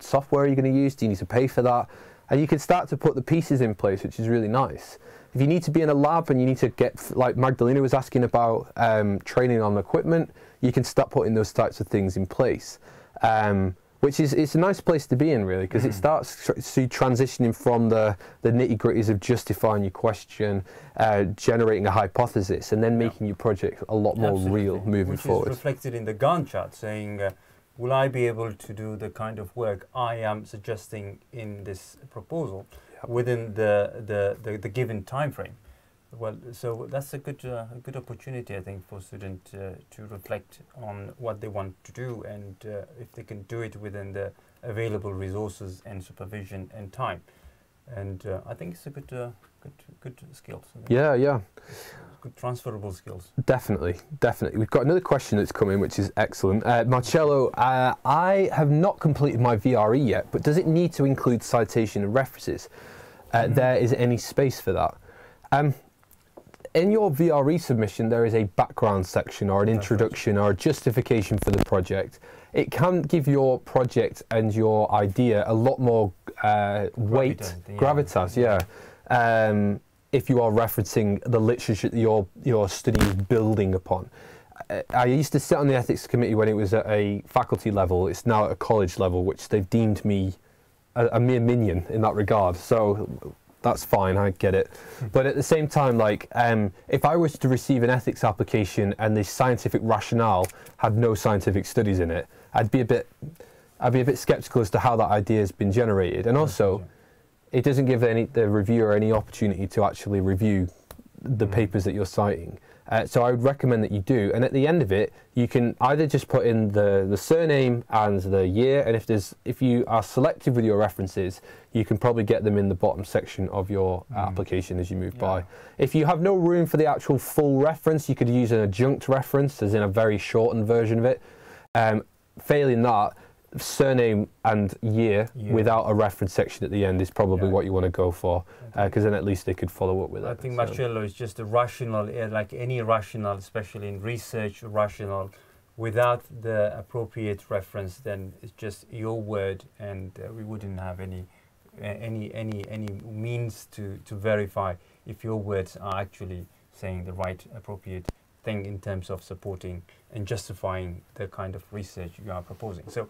software are you going to use? Do you need to pay for that? And you can start to put the pieces in place, which is really nice. If you need to be in a lab and you need to get, like Magdalena was asking about, training on equipment, you can start putting those types of things in place. Which is, it's a nice place to be in, really, because it starts transitioning from the nitty-gritties of justifying your question, generating a hypothesis, and then making your project a lot more real moving forward. Which is reflected in the Gantt chart, saying, will I be able to do the kind of work I am suggesting in this proposal within the given time frame? Well, so that's a good opportunity, I think, for students to reflect on what they want to do, and if they can do it within the available resources and supervision and time. And I think it's a good skills. Yeah. Good transferable skills. Definitely. We've got another question that's come in, which is excellent. Marcello, I have not completed my VRE yet, but does it need to include citation and references? There is any space for that? In your VRE submission, there is a background section or an introduction or a justification for the project. It can give your project and your idea a lot more weight, gravitas, if you are referencing the literature that your study is building upon. I used to sit on the ethics committee when it was at a faculty level. It's now at a college level, which they've deemed me a mere minion in that regard. So that's fine, I get it. But at the same time, like, if I was to receive an ethics application and the scientific rationale had no scientific studies in it, I'd be a bit skeptical as to how that idea has been generated. And also, it doesn't give the reviewer any opportunity to actually review the papers that you're citing. So I would recommend that you do. And at the end of it, you can either just put in the surname and the year, and if you are selective with your references, you can probably get them in the bottom section of your application as you move by. If you have no room for the actual full reference, you could use an adjunct reference, as in a very shortened version of it. Failing that, surname and year without a reference section at the end is probably what you want to go for, because then at least they could follow up with it. I think Marcello is just a rational, like any rational, especially in research rational, without the appropriate reference, then it's just your word, and we wouldn't have any means to verify if your words are actually saying the right appropriate thing in terms of supporting and justifying the kind of research you are proposing. So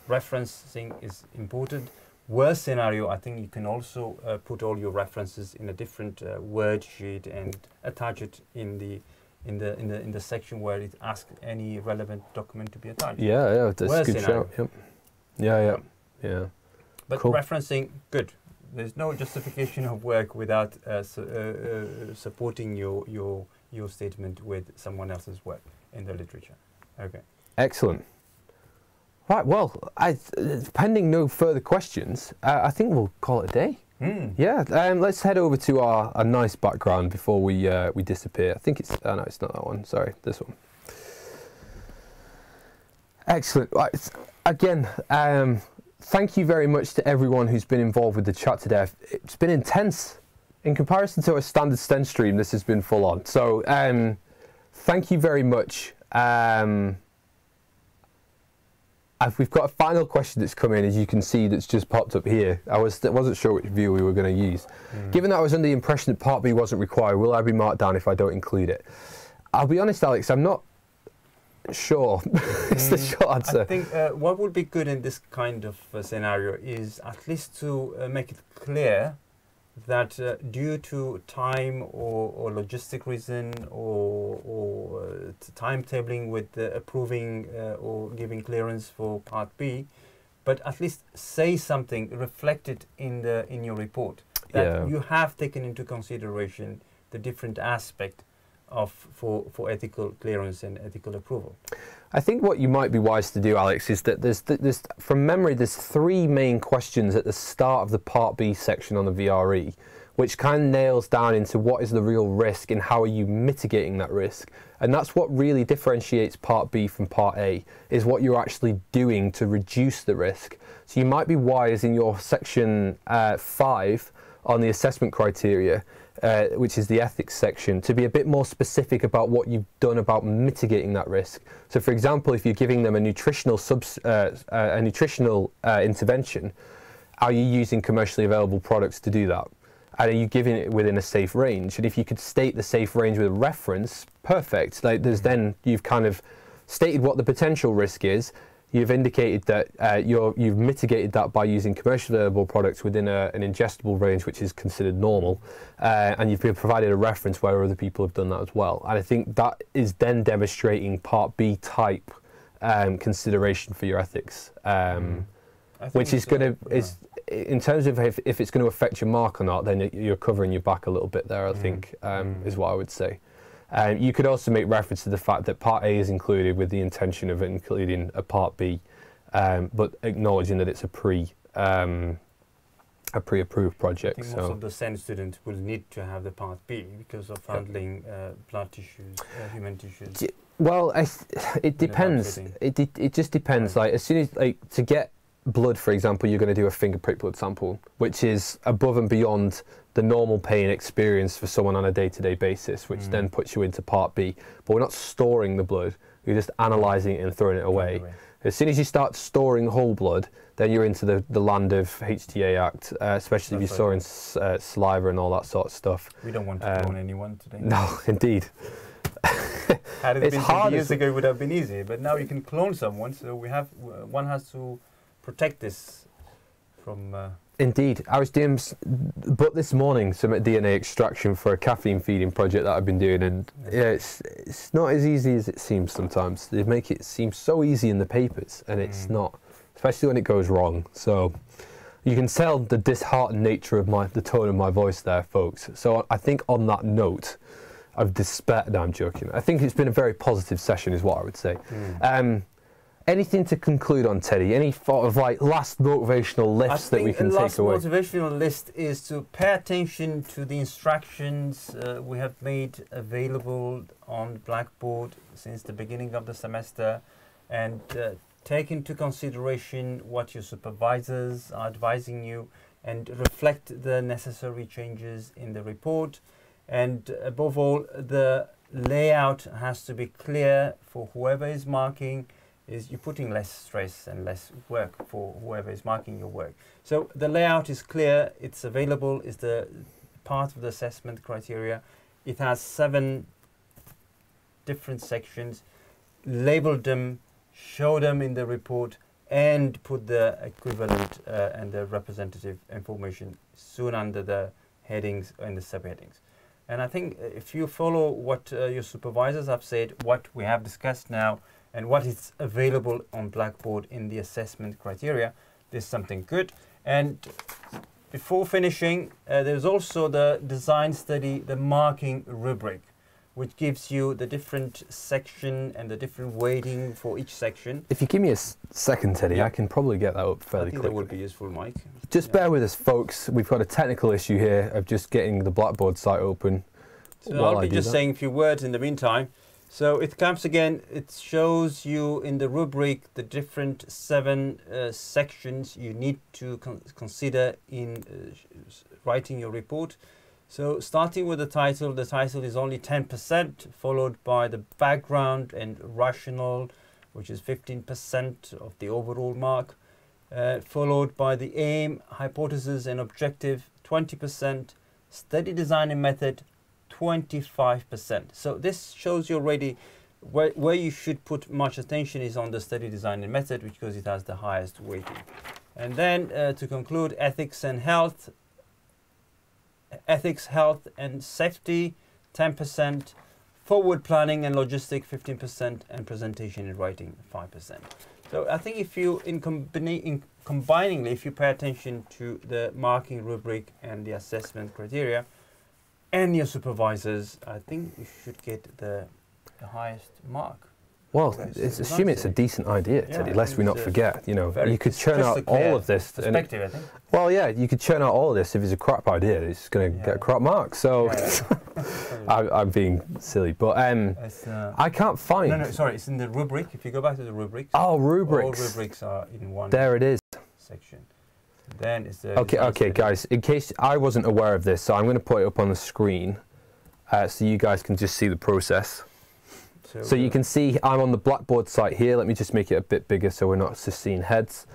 referencing is important. Worst scenario, I think you can also put all your references in a different word sheet and attach it in the section where it asks any relevant document to be attached. Yeah, that's a good shout. Yep. Yeah. But cool. Referencing, good. There's no justification of work without supporting your statement with someone else's work in the literature. Okay. Excellent. Right, well, pending no further questions, I think we'll call it a day. Yeah, let's head over to our nice background before we disappear. I think it's, no, it's not that one, sorry, this one. Excellent. Right, again, thank you very much to everyone who's been involved with the chat today. It's been intense. In comparison to a standard SEN stream, this has been full on. So, thank you very much. We've got a final question that's come in, as you can see, that's just popped up here. I wasn't sure which view we were going to use. Given that I was under the impression that Part B wasn't required, will I be marked down if I don't include it? I'll be honest, Alex, I'm not sure. It's the short answer. I think what would be good in this kind of scenario is at least to make it clear that due to time or logistic reason or timetabling with approving or giving clearance for Part B, but at least say something, reflect it in your report, that you have taken into consideration the different aspect for ethical clearance and ethical approval. I think what you might be wise to do, Alex, is that there's from memory, there's 3 main questions at the start of the Part B section on the VRE, which kind of nails down into what is the real risk and how are you mitigating that risk. And that's what really differentiates Part B from Part A, is what you're actually doing to reduce the risk. So you might be wise in your section 5 on the assessment criteria, which is the ethics section, to be a bit more specific about what you've done about mitigating that risk. So, for example, if you're giving them a nutritional intervention, are you using commercially available products to do that? And are you giving it within a safe range? And if you could state the safe range with a reference, perfect. Like then you've kind of stated what the potential risk is. You've indicated that you've mitigated that by using commercially available products within an ingestible range, which is considered normal, and you've provided a reference where other people have done that as well. And I think that is then demonstrating Part B type consideration for your ethics, which is going to in terms of if it's going to affect your mark or not, then you're covering your back a little bit there. I think is what I would say. You could also make reference to the fact that Part A is included with the intention of including a Part B, but acknowledging that it's a pre-approved project. I think most of the SEN students will need to have the Part B because of handling blood tissues, human tissues. Well, it depends. It just depends. Like as soon as to get blood, for example, you're going to do a finger prick blood sample, which is above and beyond the normal pain experience for someone on a day-to-day basis, which then puts you into Part B. But we're not storing the blood, we're just analysing it and throwing it away. As soon as you start storing whole blood, then you're into the land of HTA Act, especially if you're storing saliva and all that sort of stuff. We don't want to clone anyone today. No, indeed. Had it been 20 years ago, it would have been easy. But now you can clone someone, so one has to protect this from... Indeed. I was doing, but this morning, some DNA extraction for a caffeine feeding project that I've been doing, and yeah, it's not as easy as it seems sometimes. They make it seem so easy in the papers, and it's not, especially when it goes wrong. So you can tell the disheartened nature of the tone of my voice there, folks. So I think on that note of despair, no, I'm joking. I think it's been a very positive session is what I would say. Anything to conclude on, Teddy? Any sort of like last motivational lifts that we can take away? The last motivational list is to pay attention to the instructions we have made available on Blackboard since the beginning of the semester, and take into consideration what your supervisors are advising you, and reflect the necessary changes in the report. And above all, the layout has to be clear for whoever is marking. You're putting less stress and less work for whoever is marking your work. So the layout is clear, it's available, it's the part of the assessment criteria. It has 7 different sections. Label them, show them in the report, and put the equivalent and the representative information soon under the headings and the subheadings. And I think if you follow what your supervisors have said, what we have discussed now, and what is available on Blackboard in the assessment criteria, there's something good. And before finishing, there's also the design study, the marking rubric, which gives you the different section and the different weighting for each section. If you give me a second, Teddy, I can probably get that up fairly quickly. That would be useful, Mike. Just bear with us, folks. We've got a technical issue here of just getting the Blackboard site open. So I'll be just saying a few words in the meantime. So it comes again, it shows you in the rubric the different 7 sections you need to consider in writing your report. So starting with the title is only 10%, followed by the background and rationale, which is 15% of the overall mark, followed by the aim, hypothesis and objective, 20%, study design and method, 25%. So this shows you already where you should put much attention is on the study design and method, because it has the highest weighting. And then to conclude, ethics, health and safety, 10%, forward planning and logistic, 15%, and presentation and writing, 5%. So I think if you, combiningly, if you pay attention to the marking rubric and the assessment criteria, and your supervisors, I think you should get the highest mark. Well, assume it's a decent idea, Teddy, lest we not forget. You know, you could churn out all of this. Perspective, I think. Well, yeah, you could churn out all of this. If it's a crap idea, it's going to get a crap mark. So I'm being silly, but I can't find. No, sorry, it's in the rubric. If you go back to the rubrics. Oh, rubrics. All rubrics are in one. There it is. Section. Then it's the okay, guys. In case I wasn't aware of this, so I'm going to put it up on the screen, so you guys can just see the process. So you can see I'm on the Blackboard site here. Let me just make it a bit bigger so we're not just seeing heads.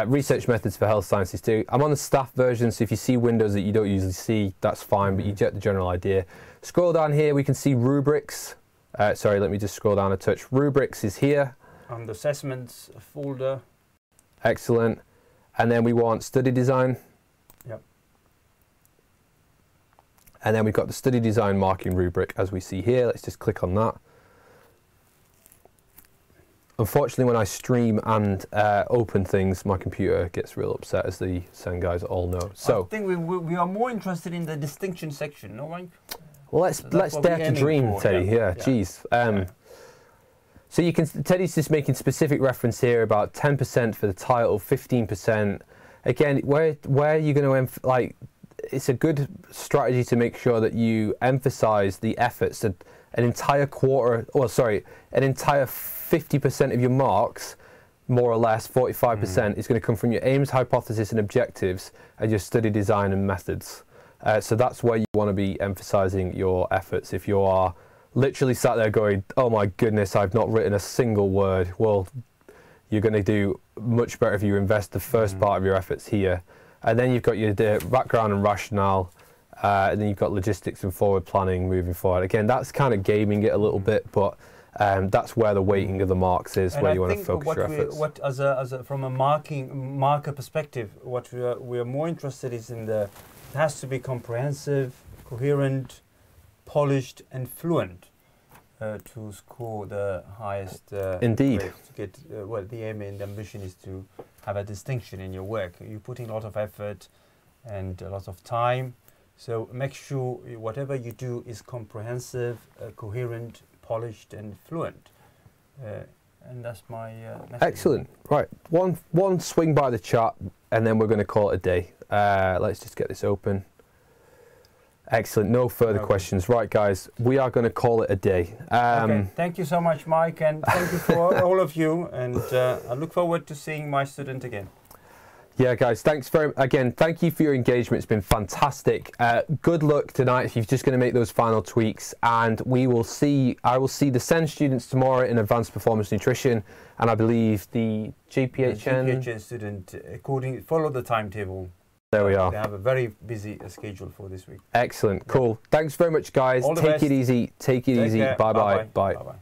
Research methods for health sciences too. I'm on the staff version, so if you see windows that you don't usually see, that's fine, but you get the general idea. Scroll down here, we can see rubrics. Sorry, let me just scroll down a touch. Rubrics is here. On the assessments folder. Excellent. And then we want study design. Yep. And then we've got the study design marking rubric as we see here. Let's just click on that. Unfortunately, when I stream and open things, my computer gets real upset, as the SEN guys all know. So I think we are more interested in the distinction section, no, Mike? Well, let's dare to dream, Teddy. Yeah, geez. So you can, Teddy's just making specific reference here about 10% for the title, 15%. Again, where you're going to like, it's a good strategy to make sure that you emphasize the efforts. That an entire 50% of your marks, more or less 45%, is going to come from your aims, hypothesis, and objectives, and your study design and methods. So that's where you want to be emphasizing your efforts. If you are literally sat there going, oh my goodness, I've not written a single word, well, you're going to do much better if you invest the first part of your efforts here. And then you've got your background and rationale, and then you've got logistics and forward planning moving forward. Again, that's kind of gaming it a little bit, but that's where the weighting of the marks is, and where you want to focus your efforts. From a marker perspective, what we are more interested is in it has to be comprehensive, coherent, polished, and fluent to score the highest. Indeed. Grade, to get well, the aim and ambition is to have a distinction in your work. You're putting a lot of effort and a lot of time, so make sure whatever you do is comprehensive, coherent, polished, and fluent. And that's my message. Excellent. Right, one swing by the chart, and then we're going to call it a day. Let's just get this open. Excellent. No further questions. Right, guys, we are going to call it a day. Okay. Thank you so much, Mike, and thank you for all of you. And I look forward to seeing my student again. Yeah, guys, thanks again. Thank you for your engagement. It's been fantastic. Good luck tonight if you're just going to make those final tweaks. And I will see the SEN students tomorrow in Advanced Performance Nutrition, and I believe the GPHN student follow the timetable. There we are. They have a very busy schedule for this week. Excellent. Cool. Thanks very much, guys. Take it easy. Take it easy. Bye-bye. Bye. Bye-bye.